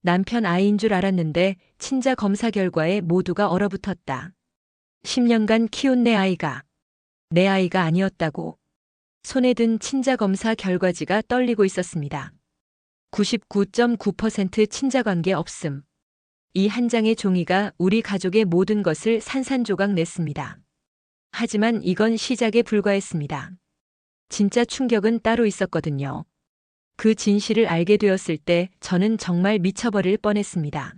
남편 아이인 줄 알았는데 친자 검사 결과에 모두가 얼어붙었다. 10년간 키운 내 아이가 아니었다고. 손에 든 친자 검사 결과지가 떨리고 있었습니다. 99.9% 친자 관계 없음. 이 한 장의 종이가 우리 가족의 모든 것을 산산조각 냈습니다. 하지만 이건 시작에 불과했습니다. 진짜 충격은 따로 있었거든요. 그 진실을 알게 되었을 때 저는 정말 미쳐버릴 뻔했습니다.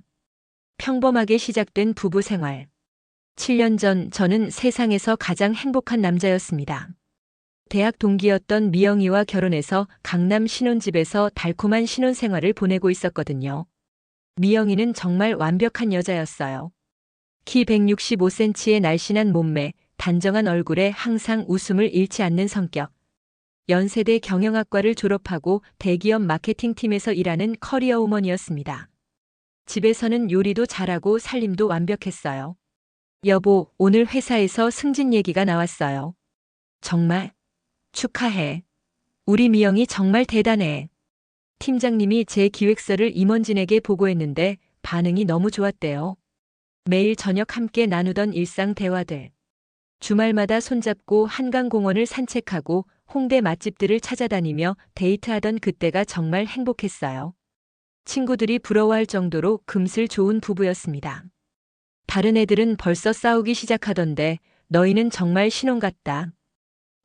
평범하게 시작된 부부 생활. 7년 전 저는 세상에서 가장 행복한 남자였습니다. 대학 동기였던 미영이와 결혼해서 강남 신혼집에서 달콤한 신혼생활을 보내고 있었거든요. 미영이는 정말 완벽한 여자였어요. 키 165cm의 날씬한 몸매, 단정한 얼굴에 항상 웃음을 잃지 않는 성격. 연세대 경영학과를 졸업하고 대기업 마케팅팀에서 일하는 커리어 우먼이었습니다. 집에서는 요리도 잘하고 살림도 완벽했어요. 여보, 오늘 회사에서 승진 얘기가 나왔어요. 정말? 축하해. 우리 미영이 정말 대단해. 팀장님이 제 기획서를 임원진에게 보고했는데 반응이 너무 좋았대요. 매일 저녁 함께 나누던 일상 대화들. 주말마다 손잡고 한강공원을 산책하고 홍대 맛집들을 찾아다니며 데이트하던 그때가 정말 행복했어요. 친구들이 부러워할 정도로 금슬 좋은 부부였습니다. 다른 애들은 벌써 싸우기 시작하던데 너희는 정말 신혼 같다.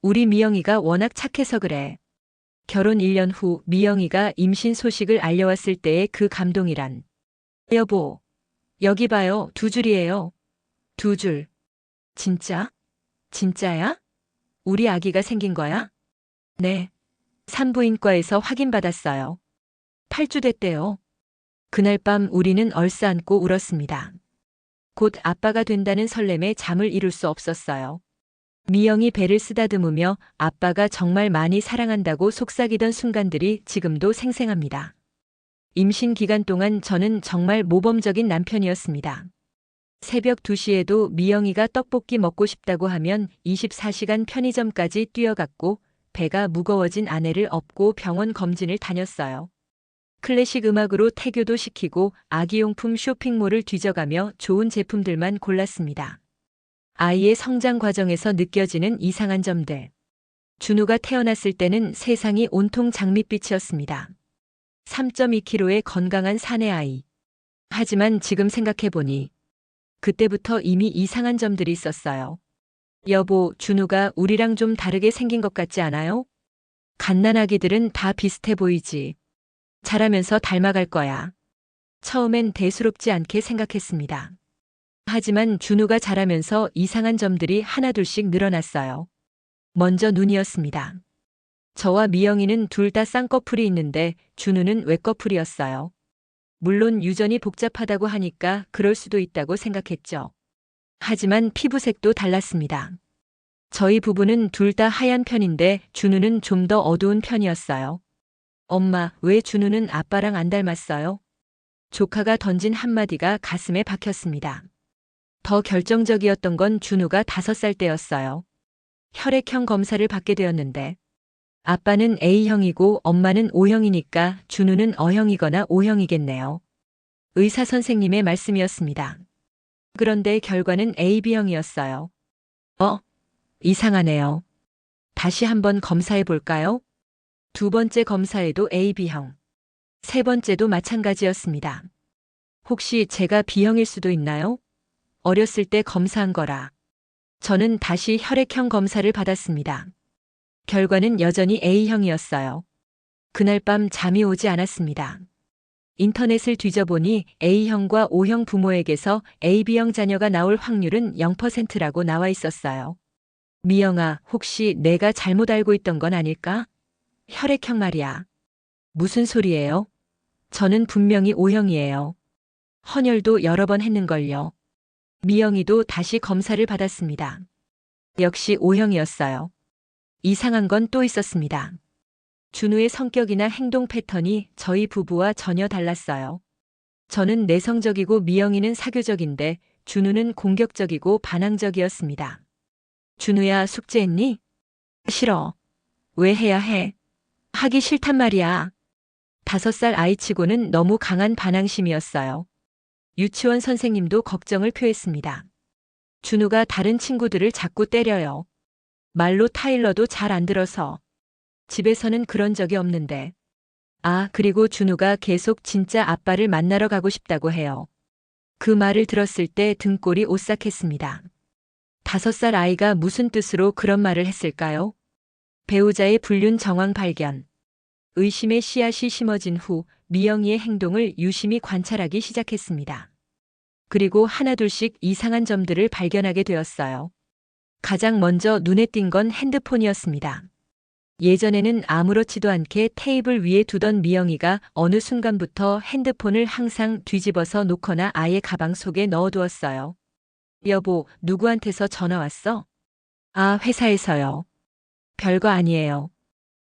우리 미영이가 워낙 착해서 그래. 결혼 1년 후 미영이가 임신 소식을 알려왔을 때의 그 감동이란. 여보, 여기 봐요. 2줄이에요. 2줄. 진짜? 진짜야? 우리 아기가 생긴 거야? 네. 산부인과에서 확인받았어요. 8주 됐대요. 그날 밤 우리는 얼싸안고 울었습니다. 곧 아빠가 된다는 설렘에 잠을 이룰 수 없었어요. 미영이 배를 쓰다듬으며 아빠가 정말 많이 사랑한다고 속삭이던 순간들이 지금도 생생합니다. 임신 기간 동안 저는 정말 모범적인 남편이었습니다. 새벽 2시에도 미영이가 떡볶이 먹고 싶다고 하면 24시간 편의점까지 뛰어갔고 배가 무거워진 아내를 업고 병원 검진을 다녔어요. 클래식 음악으로 태교도 시키고 아기용품 쇼핑몰을 뒤져가며 좋은 제품들만 골랐습니다. 아이의 성장 과정에서 느껴지는 이상한 점들. 준우가 태어났을 때는 세상이 온통 장밋빛이었습니다. 3.2kg의 건강한 사내 아이. 하지만 지금 생각해보니 그때부터 이미 이상한 점들이 있었어요. 여보, 준우가 우리랑 좀 다르게 생긴 것 같지 않아요? 갓난아기들은 다 비슷해 보이지. 자라면서 닮아갈 거야. 처음엔 대수롭지 않게 생각했습니다. 하지만 준우가 자라면서 이상한 점들이 하나둘씩 늘어났어요. 먼저 눈이었습니다. 저와 미영이는 둘 다 쌍꺼풀이 있는데 준우는 외꺼풀이었어요. 물론 유전이 복잡하다고 하니까 그럴 수도 있다고 생각했죠. 하지만 피부색도 달랐습니다. 저희 부부는 둘 다 하얀 편인데 준우는 좀 더 어두운 편이었어요. 엄마, 왜 준우는 아빠랑 안 닮았어요? 조카가 던진 한마디가 가슴에 박혔습니다. 더 결정적이었던 건 준우가 5살 때였어요. 혈액형 검사를 받게 되었는데 아빠는 A형이고 엄마는 O형이니까 준우는 O형이거나 O형이겠네요. 의사 선생님의 말씀이었습니다. 그런데 결과는 AB형이었어요. 이상하네요. 다시 한번 검사해 볼까요? 2번째 검사에도 AB형. 3번째도 마찬가지였습니다. 혹시 제가 B형일 수도 있나요? 어렸을 때 검사한 거라. 저는 다시 혈액형 검사를 받았습니다. 결과는 여전히 A형이었어요. 그날 밤 잠이 오지 않았습니다. 인터넷을 뒤져보니 A형과 O형 부모에게서 AB형 자녀가 나올 확률은 0%라고 나와 있었어요. 미영아, 혹시 내가 잘못 알고 있던 건 아닐까? 혈액형 말이야. 무슨 소리예요? 저는 분명히 O형이에요. 헌혈도 여러 번 했는걸요. 미영이도 다시 검사를 받았습니다. 역시 O형이었어요. 이상한 건 또 있었습니다. 준우의 성격이나 행동 패턴이 저희 부부와 전혀 달랐어요. 저는 내성적이고 미영이는 사교적인데 준우는 공격적이고 반항적이었습니다. 준우야, 숙제했니? 싫어. 왜 해야 해? 하기 싫단 말이야. 5살 아이치고는 너무 강한 반항심이었어요. 유치원 선생님도 걱정을 표했습니다. 준우가 다른 친구들을 자꾸 때려요. 말로 타일러도 잘 안 들어서. 집에서는 그런 적이 없는데. 아, 그리고 준우가 계속 진짜 아빠를 만나러 가고 싶다고 해요. 그 말을 들었을 때 등골이 오싹했습니다. 5살 아이가 무슨 뜻으로 그런 말을 했을까요? 배우자의 불륜 정황 발견. 의심의 씨앗이 심어진 후 미영이의 행동을 유심히 관찰하기 시작했습니다. 그리고 하나둘씩 이상한 점들을 발견하게 되었어요. 가장 먼저 눈에 띈 건 핸드폰이었습니다. 예전에는 아무렇지도 않게 테이블 위에 두던 미영이가 어느 순간부터 핸드폰을 항상 뒤집어서 놓거나 아예 가방 속에 넣어두었어요. 여보, 누구한테서 전화 왔어? 아, 회사에서요. 별거 아니에요.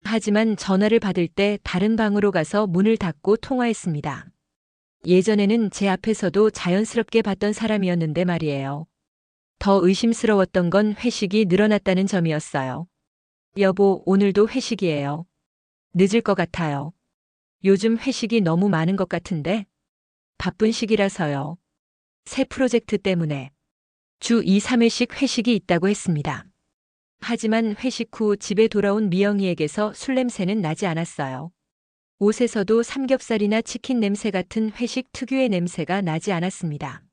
하지만 전화를 받을 때 다른 방으로 가서 문을 닫고 통화했습니다. 예전에는 제 앞에서도 자연스럽게 봤던 사람이었는데 말이에요. 더 의심스러웠던 건 회식이 늘어났다는 점이었어요. 여보, 오늘도 회식이에요. 늦을 것 같아요. 요즘 회식이 너무 많은 것 같은데? 바쁜 시기라서요. 새 프로젝트 때문에. 주 2, 3회씩 회식이 있다고 했습니다. 하지만 회식 후 집에 돌아온 미영이에게서 술 냄새는 나지 않았어요. 옷에서도 삼겹살이나 치킨 냄새 같은 회식 특유의 냄새가 나지 않았습니다.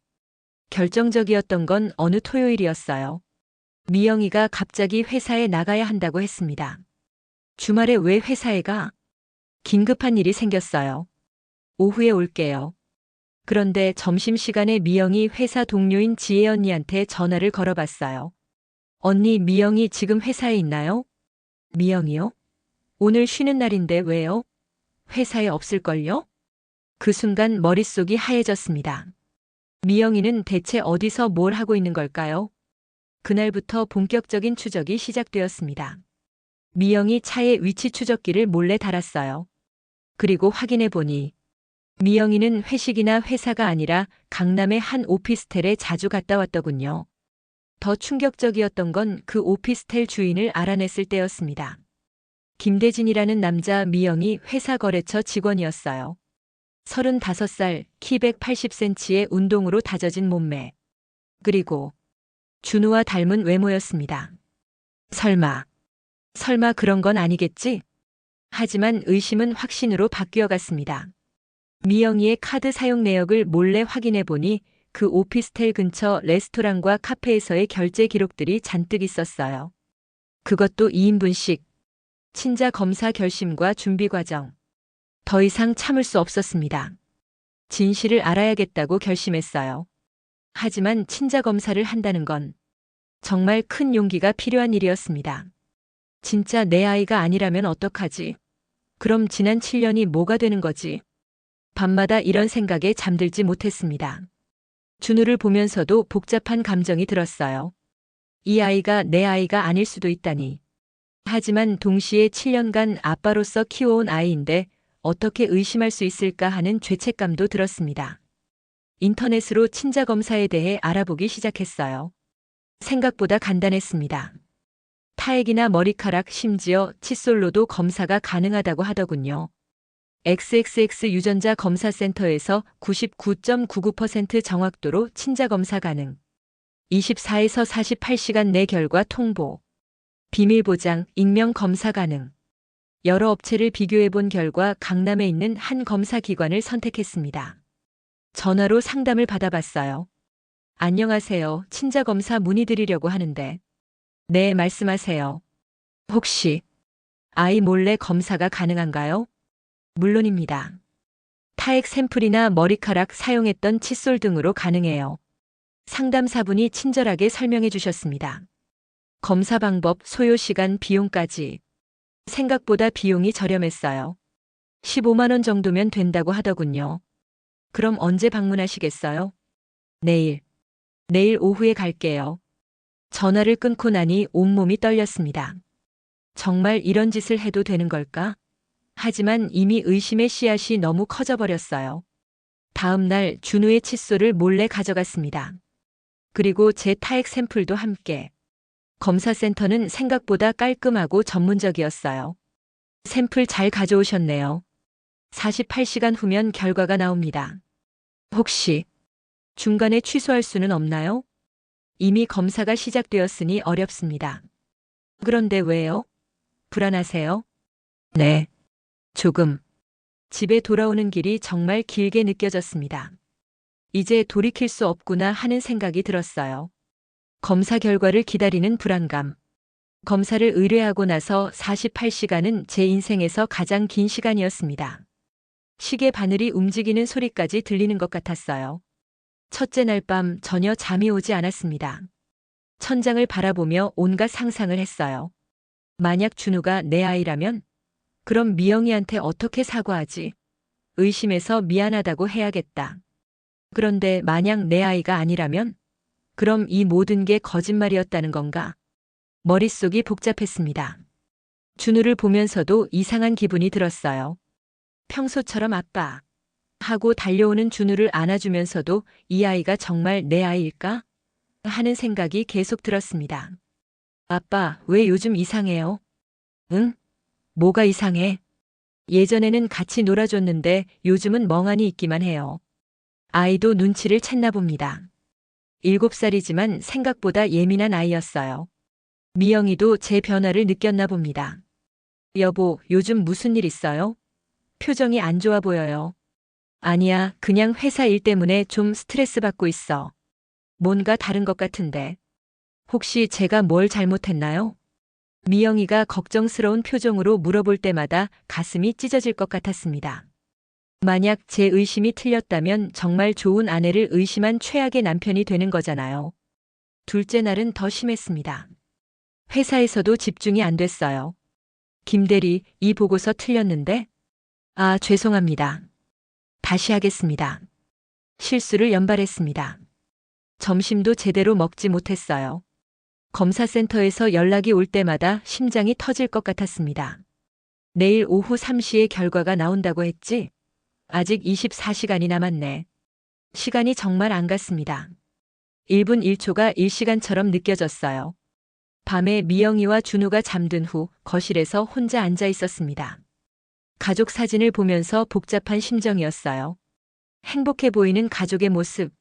결정적이었던 건 어느 토요일이었어요. 미영이가 갑자기 회사에 나가야 한다고 했습니다. 주말에 왜 회사에 가? 긴급한 일이 생겼어요. 오후에 올게요. 그런데 점심시간에 미영이 회사 동료인 지혜 언니한테 전화를 걸어봤어요. 언니, 미영이 지금 회사에 있나요? 미영이요? 오늘 쉬는 날인데 왜요? 회사에 없을걸요? 그 순간 머릿속이 하얘졌습니다. 미영이는 대체 어디서 뭘 하고 있는 걸까요? 그날부터 본격적인 추적이 시작되었습니다. 미영이 차에 위치 추적기를 몰래 달았어요. 그리고 확인해 보니 미영이는 회식이나 회사가 아니라 강남의 한 오피스텔에 자주 갔다 왔더군요. 더 충격적이었던 건 그 오피스텔 주인을 알아냈을 때였습니다. 김대진이라는 남자. 미영이 회사 거래처 직원이었어요. 35살, 키 180cm의 운동으로 다져진 몸매. 그리고 준우와 닮은 외모였습니다. 설마 그런 건 아니겠지? 하지만 의심은 확신으로 바뀌어 갔습니다. 미영이의 카드 사용 내역을 몰래 확인해 보니 그 오피스텔 근처 레스토랑과 카페에서의 결제 기록들이 잔뜩 있었어요. 그것도 2인분씩. 친자 검사 결심과 준비 과정. 더 이상 참을 수 없었습니다. 진실을 알아야겠다고 결심했어요. 하지만 친자 검사를 한다는 건 정말 큰 용기가 필요한 일이었습니다. 진짜 내 아이가 아니라면 어떡하지? 그럼 지난 7년이 뭐가 되는 거지? 밤마다 이런 생각에 잠들지 못했습니다. 준우를 보면서도 복잡한 감정이 들었어요. 이 아이가 내 아이가 아닐 수도 있다니. 하지만 동시에 7년간 아빠로서 키워온 아이인데 어떻게 의심할 수 있을까 하는 죄책감도 들었습니다. 인터넷으로 친자 검사에 대해 알아보기 시작했어요. 생각보다 간단했습니다. 타액이나 머리카락, 심지어 칫솔로도 검사가 가능하다고 하더군요. XXX 유전자 검사센터에서 99.99% 정확도로 친자 검사 가능. 24에서 48시간 내 결과 통보. 비밀 보장, 익명 검사 가능. 여러 업체를 비교해 본 결과 강남에 있는 한 검사 기관을 선택했습니다. 전화로 상담을 받아봤어요. 안녕하세요. 친자 검사 문의드리려고 하는데. 네, 말씀하세요. 혹시 아이 몰래 검사가 가능한가요? 물론입니다. 타액 샘플이나 머리카락, 사용했던 칫솔 등으로 가능해요. 상담사분이 친절하게 설명해 주셨습니다. 검사 방법, 소요 시간, 비용까지. 생각보다 비용이 저렴했어요. 15만 원 정도면 된다고 하더군요. 그럼 언제 방문하시겠어요? 내일 오후에 갈게요. 전화를 끊고 나니 온몸이 떨렸습니다. 정말 이런 짓을 해도 되는 걸까? 하지만 이미 의심의 씨앗이 너무 커져버렸어요. 다음 날 준우의 칫솔을 몰래 가져갔습니다. 그리고 제 타액 샘플도 함께. 검사센터는 생각보다 깔끔하고 전문적이었어요. 샘플 잘 가져오셨네요. 48시간 후면 결과가 나옵니다. 혹시 중간에 취소할 수는 없나요? 이미 검사가 시작되었으니 어렵습니다. 그런데 왜요? 불안하세요? 네, 조금. 집에 돌아오는 길이 정말 길게 느껴졌습니다. 이제 돌이킬 수 없구나 하는 생각이 들었어요. 검사 결과를 기다리는 불안감. 검사를 의뢰하고 나서 48시간은 제 인생에서 가장 긴 시간이었습니다. 시계 바늘이 움직이는 소리까지 들리는 것 같았어요. 첫째 날 밤 전혀 잠이 오지 않았습니다. 천장을 바라보며 온갖 상상을 했어요. 만약 준우가 내 아이라면? 그럼 미영이한테 어떻게 사과하지? 의심해서 미안하다고 해야겠다. 그런데 만약 내 아이가 아니라면? 그럼 이 모든 게 거짓말이었다는 건가? 머릿속이 복잡했습니다. 준우를 보면서도 이상한 기분이 들었어요. 평소처럼 아빠 하고 달려오는 준우를 안아주면서도 이 아이가 정말 내 아이일까? 하는 생각이 계속 들었습니다. 아빠, 왜 요즘 이상해요? 응? 뭐가 이상해? 예전에는 같이 놀아줬는데 요즘은 멍하니 있기만 해요. 아이도 눈치를 챘나 봅니다. 7살이지만 생각보다 예민한 아이였어요. 미영이도 제 변화를 느꼈나 봅니다. 여보, 요즘 무슨 일 있어요? 표정이 안 좋아 보여요. 아니야, 그냥 회사 일 때문에 좀 스트레스 받고 있어. 뭔가 다른 것 같은데. 혹시 제가 뭘 잘못했나요? 미영이가 걱정스러운 표정으로 물어볼 때마다 가슴이 찢어질 것 같았습니다. 만약 제 의심이 틀렸다면 정말 좋은 아내를 의심한 최악의 남편이 되는 거잖아요. 둘째 날은 더 심했습니다. 회사에서도 집중이 안 됐어요. 김대리, 이 보고서 틀렸는데? 아, 죄송합니다. 다시 하겠습니다. 실수를 연발했습니다. 점심도 제대로 먹지 못했어요. 검사센터에서 연락이 올 때마다 심장이 터질 것 같았습니다. 내일 오후 3시에 결과가 나온다고 했지? 아직 24시간이 남았네. 시간이 정말 안 갔습니다. 1분 1초가 1시간처럼 느껴졌어요. 밤에 미영이와 준우가 잠든 후 거실에서 혼자 앉아 있었습니다. 가족 사진을 보면서 복잡한 심정이었어요. 행복해 보이는 가족의 모습.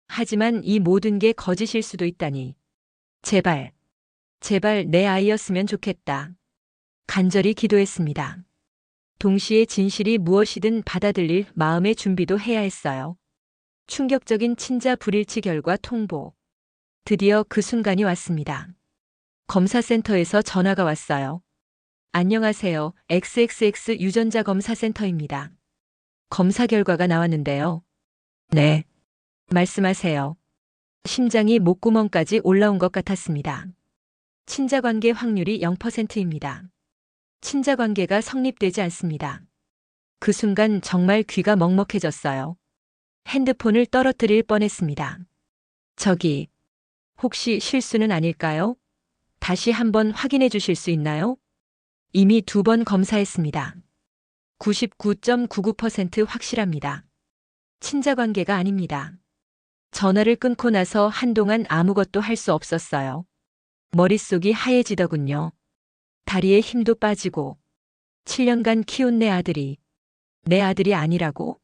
하지만 이 모든 게 거짓일 수도 있다니. 제발, 제발 내 아이였으면 좋겠다. 간절히 기도했습니다. 동시에 진실이 무엇이든 받아들일 마음의 준비도 해야 했어요. 충격적인 친자 불일치 결과 통보. 드디어 그 순간이 왔습니다. 검사센터에서 전화가 왔어요. 안녕하세요. XXX 유전자 검사센터입니다. 검사 결과가 나왔는데요. 네. 말씀하세요. 심장이 목구멍까지 올라온 것 같았습니다. 친자관계 확률이 0%입니다. 친자관계가 성립되지 않습니다. 그 순간 정말 귀가 먹먹해졌어요. 핸드폰을 떨어뜨릴 뻔했습니다. 저기, 혹시 실수는 아닐까요? 다시 한번 확인해 주실 수 있나요? 이미 2번 검사했습니다. 99.99% 확실합니다. 친자관계가 아닙니다. 전화를 끊고 나서 한동안 아무것도 할 수 없었어요. 머릿속이 하얘지더군요. 다리에 힘도 빠지고 7년간 키운 내 아들이 아니라고?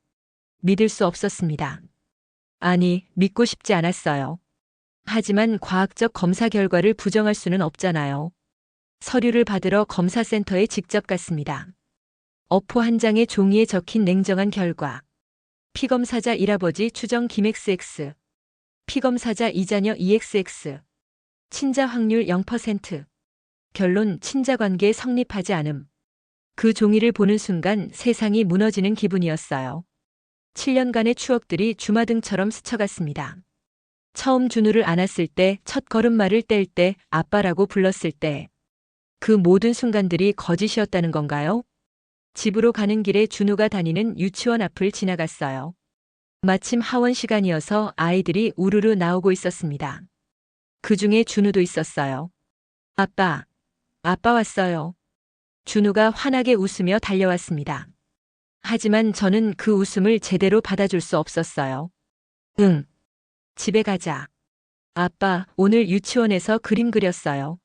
믿을 수 없었습니다. 아니, 믿고 싶지 않았어요. 하지만 과학적 검사 결과를 부정할 수는 없잖아요. 서류를 받으러 검사센터에 직접 갔습니다. 어포 한 장의 종이에 적힌 냉정한 결과. 피검사자 1아버지 추정 김XX. 피검사자 2자녀 EXX. 친자 확률 0%. 결론 친자관계 성립하지 않음. 그 종이를 보는 순간 세상이 무너지는 기분이었어요. 7년간의 추억들이 주마등처럼 스쳐갔습니다. 처음 준우를 안았을 때, 첫 걸음마를 뗄 때, 아빠라고 불렀을 때. 그 모든 순간들이 거짓이었다는 건가요? 집으로 가는 길에 준우가 다니는 유치원 앞을 지나갔어요. 마침 하원 시간이어서 아이들이 우르르 나오고 있었습니다. 그 중에 준우도 있었어요. 아빠 왔어요. 준우가 환하게 웃으며 달려왔습니다. 하지만 저는 그 웃음을 제대로 받아줄 수 없었어요. 응. 집에 가자. 아빠, 오늘 유치원에서 그림 그렸어요.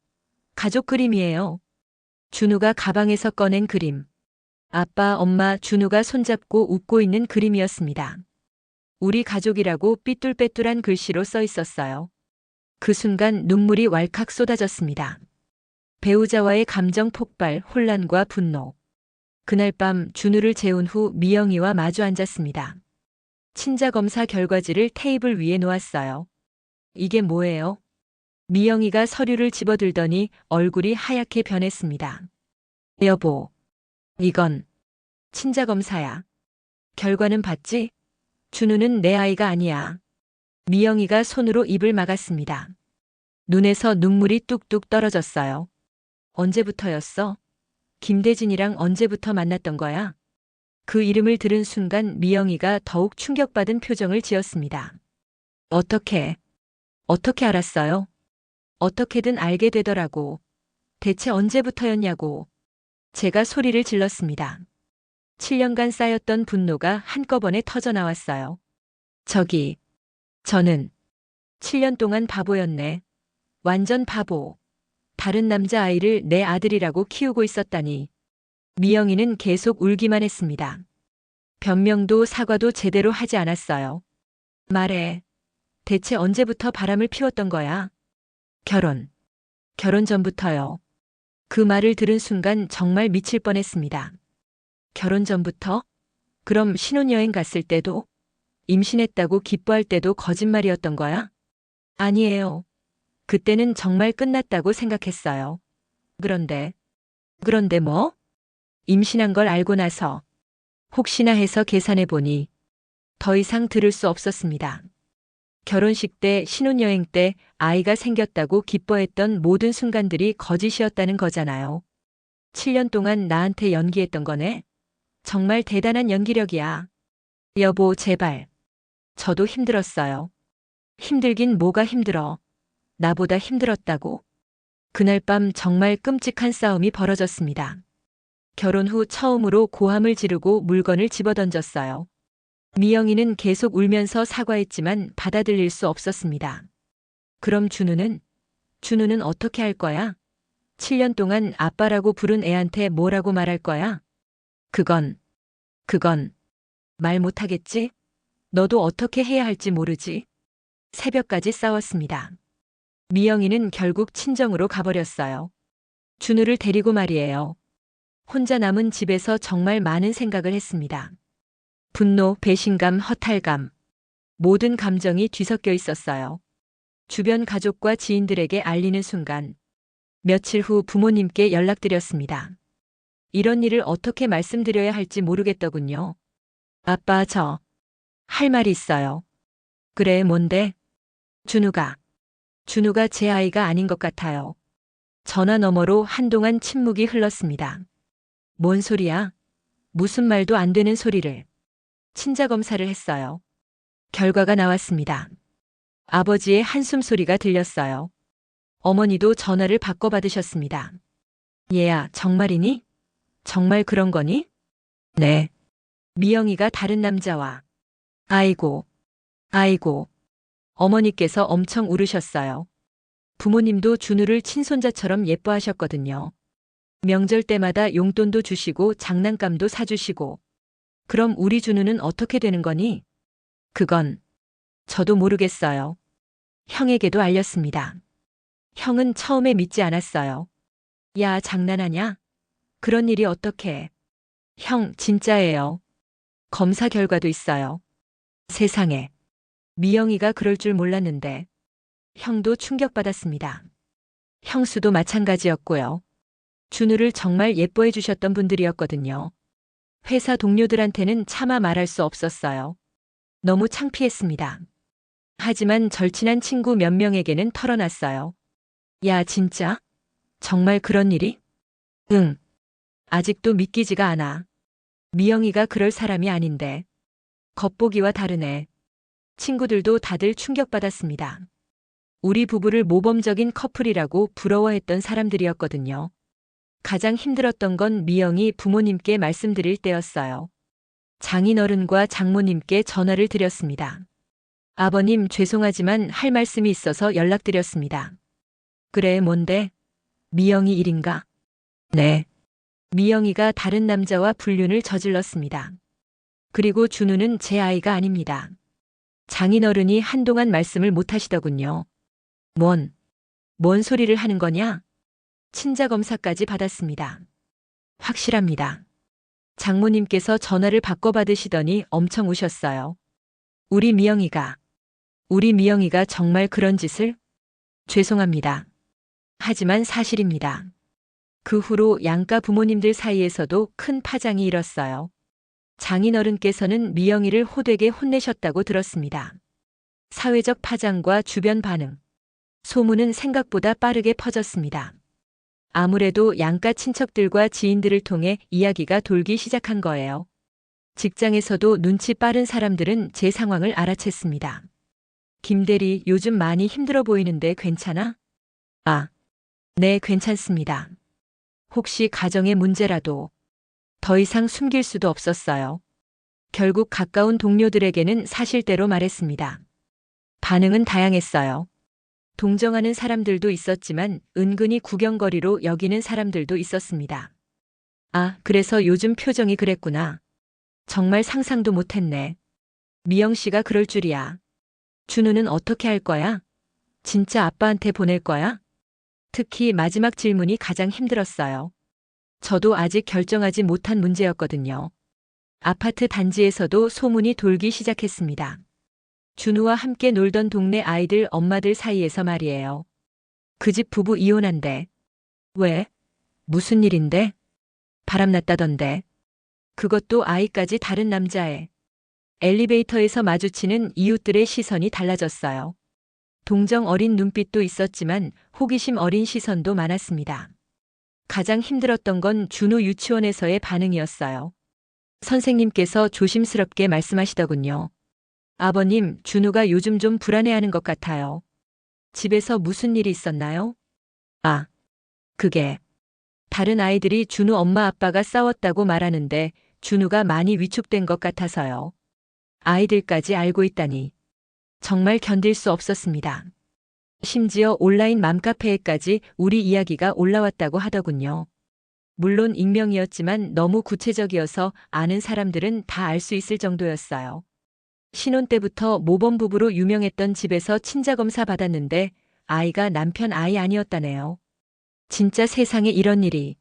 가족 그림이에요. 준우가 가방에서 꺼낸 그림. 아빠, 엄마, 준우가 손잡고 웃고 있는 그림이었습니다. 우리 가족이라고 삐뚤빼뚤한 글씨로 써 있었어요. 그 순간 눈물이 왈칵 쏟아졌습니다. 배우자와의 감정 폭발, 혼란과 분노. 그날 밤 준우를 재운 후 미영이와 마주 앉았습니다. 친자 검사 결과지를 테이블 위에 놓았어요. 이게 뭐예요? 미영이가 서류를 집어들더니 얼굴이 하얗게 변했습니다. 여보, 이건 친자 검사야. 결과는 봤지? 준우는 내 아이가 아니야. 미영이가 손으로 입을 막았습니다. 눈에서 눈물이 뚝뚝 떨어졌어요. 언제부터였어? 김대진이랑 언제부터 만났던 거야? 그 이름을 들은 순간 미영이가 더욱 충격받은 표정을 지었습니다. 어떻게 알았어요? 어떻게든 알게 되더라고. 대체 언제부터였냐고. 제가 소리를 질렀습니다. 7년간 쌓였던 분노가 한꺼번에 터져 나왔어요. 저는 7년 동안 바보였네. 완전 바보. 다른 남자아이를 내 아들이라고 키우고 있었다니. 미영이는 계속 울기만 했습니다. 변명도 사과도 제대로 하지 않았어요. 말해. 대체 언제부터 바람을 피웠던 거야? 결혼 전부터요. 그 말을 들은 순간 정말 미칠 뻔했습니다. 결혼 전부터? 그럼 신혼여행 갔을 때도? 임신했다고 기뻐할 때도 거짓말이었던 거야? 아니에요. 그때는 정말 끝났다고 생각했어요. 그런데 뭐? 임신한 걸 알고 나서 혹시나 해서 계산해 보니 더 이상 들을 수 없었습니다. 결혼식 때, 신혼여행 때 아이가 생겼다고 기뻐했던 모든 순간들이 거짓이었다는 거잖아요. 7년 동안 나한테 연기했던 거네? 정말 대단한 연기력이야. 여보, 제발. 저도 힘들었어요. 힘들긴 뭐가 힘들어. 나보다 힘들었다고. 그날 밤 정말 끔찍한 싸움이 벌어졌습니다. 결혼 후 처음으로 고함을 지르고 물건을 집어던졌어요. 미영이는 계속 울면서 사과했지만 받아들일 수 없었습니다. 그럼 준우는 어떻게 할 거야? 7년 동안 아빠라고 부른 애한테 뭐라고 말할 거야? 그건 말 못하겠지? 너도 어떻게 해야 할지 모르지? 새벽까지 싸웠습니다. 미영이는 결국 친정으로 가버렸어요. 준우를 데리고 말이에요. 혼자 남은 집에서 정말 많은 생각을 했습니다. 분노, 배신감, 허탈감. 모든 감정이 뒤섞여 있었어요. 주변 가족과 지인들에게 알리는 순간 며칠 후 부모님께 연락드렸습니다. 이런 일을 어떻게 말씀드려야 할지 모르겠더군요. 아빠, 저 할 말이 있어요. 그래, 뭔데? 준우가 제 아이가 아닌 것 같아요. 전화 너머로 한동안 침묵이 흘렀습니다. 뭔 소리야? 무슨 말도 안 되는 소리를. 친자 검사를 했어요. 결과가 나왔습니다. 아버지의 한숨 소리가 들렸어요. 어머니도 전화를 바꿔 받으셨습니다. 얘야, 정말이니? 정말 그런 거니? 네. 미영이가 다른 남자와. 아이고. 어머니께서 엄청 울으셨어요. 부모님도 준우를 친손자처럼 예뻐하셨거든요. 명절 때마다 용돈도 주시고 장난감도 사주시고. 그럼 우리 준우는 어떻게 되는 거니? 그건 저도 모르겠어요. 형에게도 알렸습니다. 형은 처음에 믿지 않았어요. 야, 장난하냐? 그런 일이 어떻게? 형, 진짜예요. 검사 결과도 있어요. 세상에. 미영이가 그럴 줄 몰랐는데. 형도 충격받았습니다. 형수도 마찬가지였고요. 준우를 정말 예뻐해 주셨던 분들이었거든요. 회사 동료들한테는 차마 말할 수 없었어요. 너무 창피했습니다. 하지만 절친한 친구 몇 명에게는 털어놨어요. 야, 진짜? 정말 그런 일이? 응. 아직도 믿기지가 않아. 미영이가 그럴 사람이 아닌데. 겉보기와 다르네. 친구들도 다들 충격받았습니다. 우리 부부를 모범적인 커플이라고 부러워했던 사람들이었거든요. 가장 힘들었던 건 미영이 부모님께 말씀드릴 때였어요. 장인어른과 장모님께 전화를 드렸습니다. 아버님, 죄송하지만 할 말씀이 있어서 연락드렸습니다. 그래, 뭔데? 미영이 일인가? 네. 미영이가 다른 남자와 불륜을 저질렀습니다. 그리고 준우는 제 아이가 아닙니다. 장인어른이 한동안 말씀을 못 하시더군요. 뭔 소리를 하는 거냐? 친자검사까지 받았습니다. 확실합니다. 장모님께서 전화를 바꿔 받으시더니 엄청 우셨어요. 우리 미영이가 정말 그런 짓을? 죄송합니다. 하지만 사실입니다. 그 후로 양가 부모님들 사이에서도 큰 파장이 일었어요. 장인어른께서는 미영이를 호되게 혼내셨다고 들었습니다. 사회적 파장과 주변 반응, 소문은 생각보다 빠르게 퍼졌습니다. 아무래도 양가 친척들과 지인들을 통해 이야기가 돌기 시작한 거예요. 직장에서도 눈치 빠른 사람들은 제 상황을 알아챘습니다. 김 대리, 요즘 많이 힘들어 보이는데 괜찮아? 네, 괜찮습니다. 혹시 가정의 문제라도? 더 이상 숨길 수도 없었어요. 결국 가까운 동료들에게는 사실대로 말했습니다. 반응은 다양했어요. 동정하는 사람들도 있었지만 은근히 구경거리로 여기는 사람들도 있었습니다. 그래서 요즘 표정이 그랬구나. 정말 상상도 못했네. 미영 씨가 그럴 줄이야. 준우는 어떻게 할 거야? 진짜 아빠한테 보낼 거야? 특히 마지막 질문이 가장 힘들었어요. 저도 아직 결정하지 못한 문제였거든요. 아파트 단지에서도 소문이 돌기 시작했습니다. 준우와 함께 놀던 동네 아이들 엄마들 사이에서 말이에요. 그 집 부부 이혼한대. 왜? 무슨 일인데? 바람났다던데. 그것도 아이까지 다른 남자애. 엘리베이터에서 마주치는 이웃들의 시선이 달라졌어요. 동정 어린 눈빛도 있었지만 호기심 어린 시선도 많았습니다. 가장 힘들었던 건 준우 유치원에서의 반응이었어요. 선생님께서 조심스럽게 말씀하시더군요. 아버님, 준우가 요즘 좀 불안해하는 것 같아요. 집에서 무슨 일이 있었나요? 그게 다른 아이들이 준우 엄마 아빠가 싸웠다고 말하는데 준우가 많이 위축된 것 같아서요. 아이들까지 알고 있다니. 정말 견딜 수 없었습니다. 심지어 온라인 맘카페에까지 우리 이야기가 올라왔다고 하더군요. 물론 익명이었지만 너무 구체적이어서 아는 사람들은 다 알 수 있을 정도였어요. 신혼 때부터 모범 부부로 유명했던 집에서 친자검사 받았는데 아이가 남편 아이 아니었다네요. 진짜 세상에 이런 일이.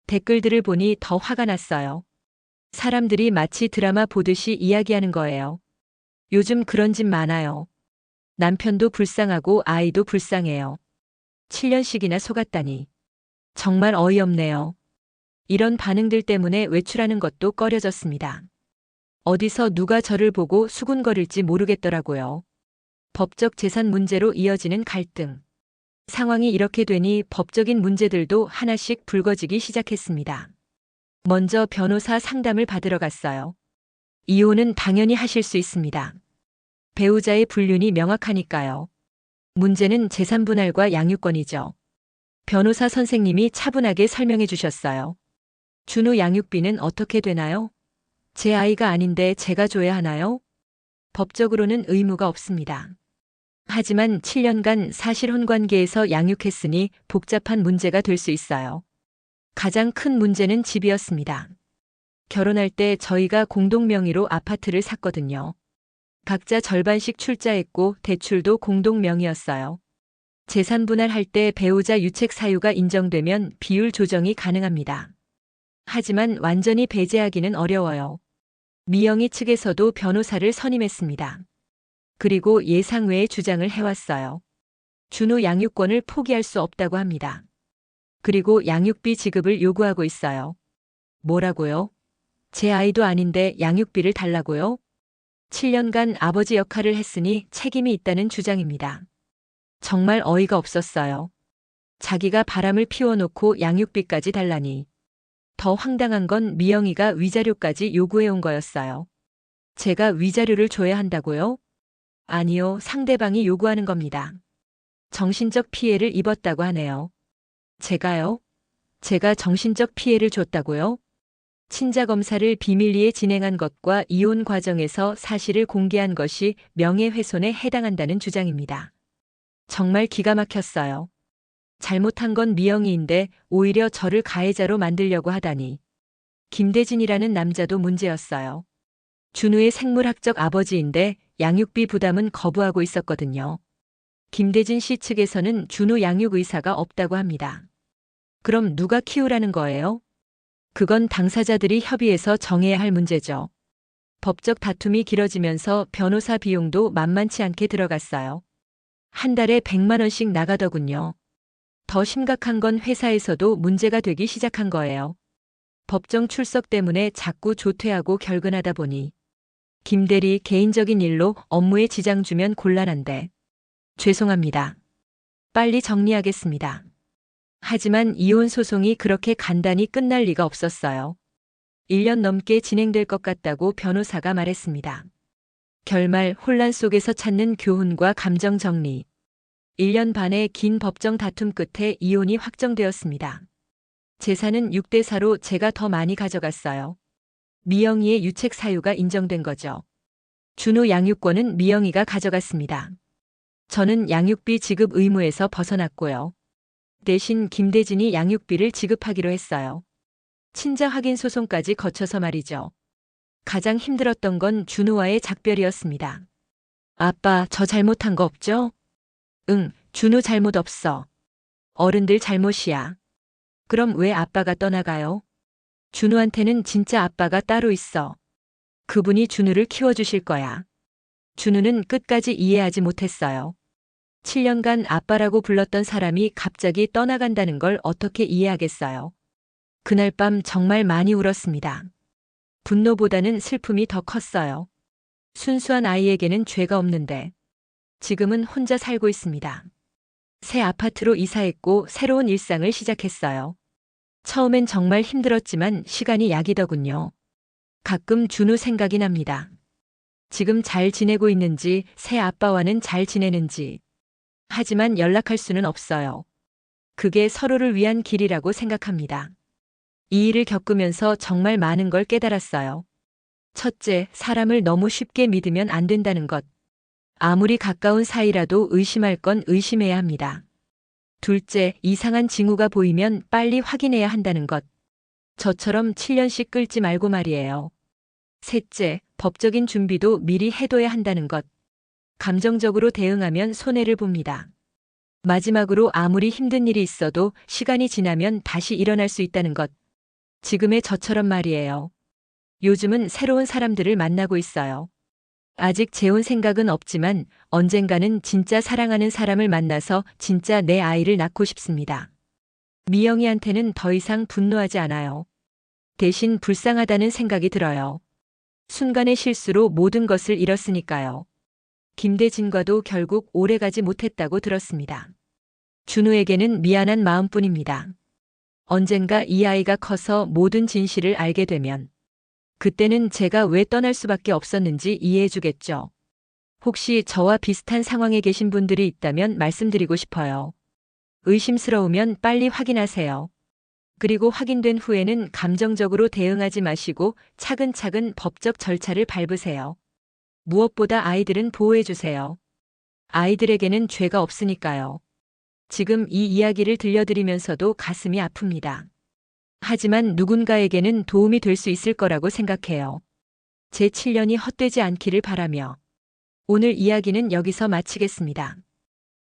댓글들을 보니 더 화가 났어요. 사람들이 마치 드라마 보듯이 이야기하는 거예요. 요즘 그런 집 많아요. 남편도 불쌍하고 아이도 불쌍해요. 7년씩이나 속았다니. 정말 어이없네요. 이런 반응들 때문에 외출하는 것도 꺼려졌습니다. 어디서 누가 저를 보고 수군거릴지 모르겠더라고요. 법적 재산 문제로 이어지는 갈등. 상황이 이렇게 되니 법적인 문제들도 하나씩 불거지기 시작했습니다. 먼저 변호사 상담을 받으러 갔어요. 이혼은 당연히 하실 수 있습니다. 배우자의 불륜이 명확하니까요. 문제는 재산 분할과 양육권이죠. 변호사 선생님이 차분하게 설명해 주셨어요. 준우 양육비는 어떻게 되나요? 제 아이가 아닌데 제가 줘야 하나요? 법적으로는 의무가 없습니다. 하지만 7년간 사실혼 관계에서 양육했으니 복잡한 문제가 될 수 있어요. 가장 큰 문제는 집이었습니다. 결혼할 때 저희가 공동 명의로 아파트를 샀거든요. 각자 절반씩 출자했고 대출도 공동 명의였어요. 재산 분할할 때 배우자 유책 사유가 인정되면 비율 조정이 가능합니다. 하지만 완전히 배제하기는 어려워요. 미영이 측에서도 변호사를 선임했습니다. 그리고 예상 외의 주장을 해왔어요. 준우 양육권을 포기할 수 없다고 합니다. 그리고 양육비 지급을 요구하고 있어요. 뭐라고요? 제 아이도 아닌데 양육비를 달라고요? 7년간 아버지 역할을 했으니 책임이 있다는 주장입니다. 정말 어이가 없었어요. 자기가 바람을 피워놓고 양육비까지 달라니. 더 황당한 건 미영이가 위자료까지 요구해온 거였어요. 제가 위자료를 줘야 한다고요? 아니요, 상대방이 요구하는 겁니다. 정신적 피해를 입었다고 하네요. 제가요? 제가 정신적 피해를 줬다고요? 친자검사를 비밀리에 진행한 것과 이혼 과정에서 사실을 공개한 것이 명예훼손에 해당한다는 주장입니다. 정말 기가 막혔어요. 잘못한 건 미영이인데 오히려 저를 가해자로 만들려고 하다니. 김대진이라는 남자도 문제였어요. 준우의 생물학적 아버지인데 양육비 부담은 거부하고 있었거든요. 김대진 씨 측에서는 준우 양육 의사가 없다고 합니다. 그럼 누가 키우라는 거예요? 그건 당사자들이 협의해서 정해야 할 문제죠. 법적 다툼이 길어지면서 변호사 비용도 만만치 않게 들어갔어요. 한 달에 100만 원씩 나가더군요. 더 심각한 건 회사에서도 문제가 되기 시작한 거예요. 법정 출석 때문에 자꾸 조퇴하고 결근하다 보니 김대리 개인적인 일로 업무에 지장 주면 곤란한데 죄송합니다. 빨리 정리하겠습니다. 하지만 이혼 소송이 그렇게 간단히 끝날 리가 없었어요. 1년 넘게 진행될 것 같다고 변호사가 말했습니다. 결말 혼란 속에서 찾는 교훈과 감정 정리. 1년 반의 긴 법정 다툼 끝에 이혼이 확정되었습니다. 재산은 6대 4로 제가 더 많이 가져갔어요. 미영이의 유책 사유가 인정된 거죠. 준우 양육권은 미영이가 가져갔습니다. 저는 양육비 지급 의무에서 벗어났고요. 대신 김대진이 양육비를 지급하기로 했어요. 친자 확인 소송까지 거쳐서 말이죠. 가장 힘들었던 건 준우와의 작별이었습니다. 아빠, 저 잘못한 거 없죠? 응, 준우 잘못 없어. 어른들 잘못이야. 그럼 왜 아빠가 떠나가요? 준우한테는 진짜 아빠가 따로 있어. 그분이 준우를 키워주실 거야. 준우는 끝까지 이해하지 못했어요. 7년간 아빠라고 불렀던 사람이 갑자기 떠나간다는 걸 어떻게 이해하겠어요? 그날 밤 정말 많이 울었습니다. 분노보다는 슬픔이 더 컸어요. 순수한 아이에게는 죄가 없는데 지금은 혼자 살고 있습니다. 새 아파트로 이사했고 새로운 일상을 시작했어요. 처음엔 정말 힘들었지만 시간이 약이더군요. 가끔 준우 생각이 납니다. 지금 잘 지내고 있는지, 새 아빠와는 잘 지내는지. 하지만 연락할 수는 없어요. 그게 서로를 위한 길이라고 생각합니다. 이 일을 겪으면서 정말 많은 걸 깨달았어요. 첫째, 사람을 너무 쉽게 믿으면 안 된다는 것. 아무리 가까운 사이라도 의심할 건 의심해야 합니다. 둘째, 이상한 징후가 보이면 빨리 확인해야 한다는 것. 저처럼 7년씩 끌지 말고 말이에요. 셋째, 법적인 준비도 미리 해둬야 한다는 것. 감정적으로 대응하면 손해를 봅니다. 마지막으로 아무리 힘든 일이 있어도 시간이 지나면 다시 일어날 수 있다는 것. 지금의 저처럼 말이에요. 요즘은 새로운 사람들을 만나고 있어요. 아직 재혼 생각은 없지만 언젠가는 진짜 사랑하는 사람을 만나서 진짜 내 아이를 낳고 싶습니다. 미영이한테는 더 이상 분노하지 않아요. 대신 불쌍하다는 생각이 들어요. 순간의 실수로 모든 것을 잃었으니까요. 김대진과도 결국 오래가지 못했다고 들었습니다. 준우에게는 미안한 마음뿐입니다. 언젠가 이 아이가 커서 모든 진실을 알게 되면 그때는 제가 왜 떠날 수밖에 없었는지 이해해주겠죠. 혹시 저와 비슷한 상황에 계신 분들이 있다면 말씀드리고 싶어요. 의심스러우면 빨리 확인하세요. 그리고 확인된 후에는 감정적으로 대응하지 마시고 차근차근 법적 절차를 밟으세요. 무엇보다 아이들은 보호해주세요. 아이들에게는 죄가 없으니까요. 지금 이 이야기를 들려드리면서도 가슴이 아픕니다. 하지만 누군가에게는 도움이 될 수 있을 거라고 생각해요. 제 7년이 헛되지 않기를 바라며 오늘 이야기는 여기서 마치겠습니다.